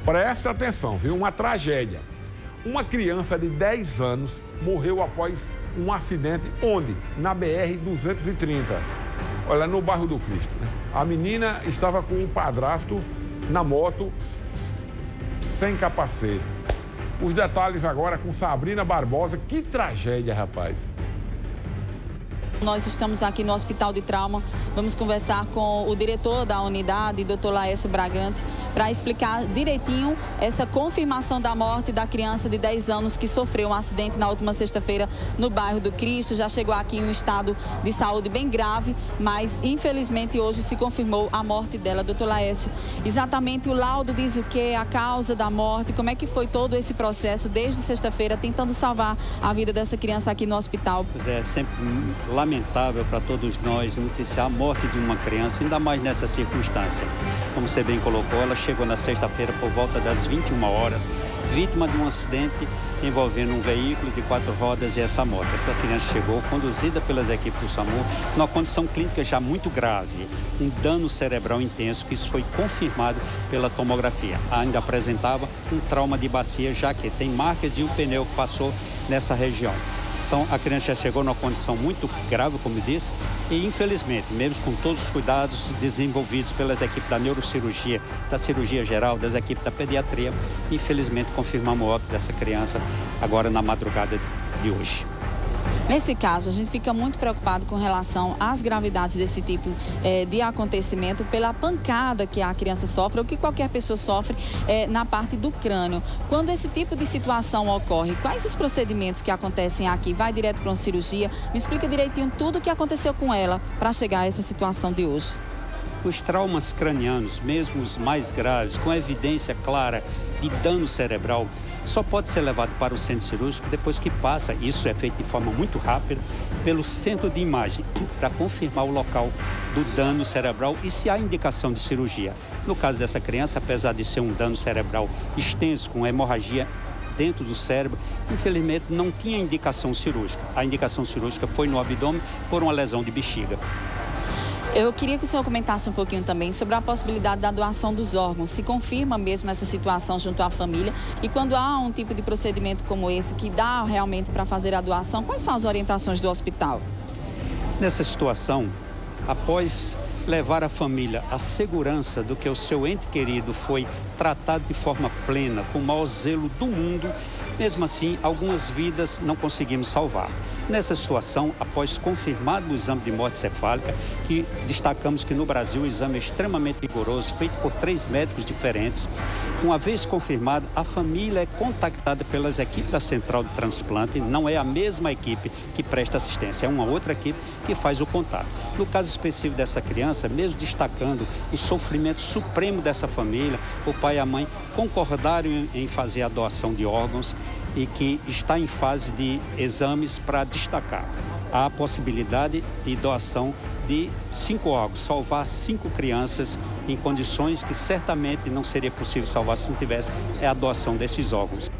Presta atenção, viu? Uma tragédia. Uma criança de 10 anos morreu após um acidente onde? Na BR-230. Olha, no bairro do Cristo, né? A menina estava com um padrasto na moto sem capacete. Os detalhes agora com Sabrina Barbosa. Que tragédia, rapaz. Nós estamos aqui no Hospital de Trauma, vamos conversar com o diretor da unidade, Dr. Laércio Bragante, para explicar direitinho essa confirmação da morte da criança de 10 anos que sofreu um acidente na última sexta-feira no bairro do Cristo. Já chegou aqui em um estado de saúde bem grave, mas infelizmente hoje se confirmou a morte dela. Dr. Laércio, exatamente o laudo diz o quê? A causa da morte, como é que foi todo esse processo desde sexta-feira tentando salvar a vida dessa criança aqui no hospital? Pois é, sempre lamentável para todos nós noticiar a morte de uma criança, ainda mais nessa circunstância. Como você bem colocou, ela chegou na sexta-feira por volta das 21 horas, vítima de um acidente envolvendo um veículo de 4 rodas e essa moto. Essa criança chegou conduzida pelas equipes do SAMU numa condição clínica já muito grave, um dano cerebral intenso, que isso foi confirmado pela tomografia. Ainda apresentava um trauma de bacia, já que tem marcas de um pneu que passou nessa região. Então, a criança já chegou numa condição muito grave, como eu disse, e infelizmente, mesmo com todos os cuidados desenvolvidos pelas equipes da neurocirurgia, da cirurgia geral, das equipes da pediatria, infelizmente confirmamos o óbito dessa criança agora na madrugada de hoje. Nesse caso, a gente fica muito preocupado com relação às gravidades desse tipo de acontecimento pela pancada que a criança sofre ou que qualquer pessoa sofre na parte do crânio. Quando esse tipo de situação ocorre, quais os procedimentos que acontecem aqui? Vai direto para uma cirurgia? Me explica direitinho tudo o que aconteceu com ela para chegar a essa situação de hoje. Os traumas cranianos, mesmo os mais graves, com evidência clara de dano cerebral, só pode ser levado para o centro cirúrgico depois que passa, isso é feito de forma muito rápida, pelo centro de imagem, para confirmar o local do dano cerebral e se há indicação de cirurgia. No caso dessa criança, apesar de ser um dano cerebral extenso, com hemorragia dentro do cérebro, infelizmente não tinha indicação cirúrgica. A indicação cirúrgica foi no abdômen por uma lesão de bexiga. Eu queria que o senhor comentasse um pouquinho também sobre a possibilidade da doação dos órgãos. Se confirma mesmo essa situação junto à família? E quando há um tipo de procedimento como esse, que dá realmente para fazer a doação, quais são as orientações do hospital? Nessa situação, após levar a família a segurança do que o seu ente querido foi tratado de forma plena, com o maior zelo do mundo, mesmo assim, algumas vidas não conseguimos salvar. Nessa situação, após confirmado o exame de morte cefálica, que destacamos que no Brasil o exame é extremamente rigoroso, feito por 3 médicos diferentes, uma vez confirmado, a família é contactada pelas equipes da Central de Transplante, não é a mesma equipe que presta assistência, é uma outra equipe que faz o contato. No caso específico dessa criança, mesmo destacando o sofrimento supremo dessa família, o pai e a mãe concordaram em fazer a doação de órgãos e que está em fase de exames para destacar a possibilidade de doação de 5 órgãos, salvar 5 crianças em condições que certamente não seria possível salvar se não tivesse a doação desses órgãos.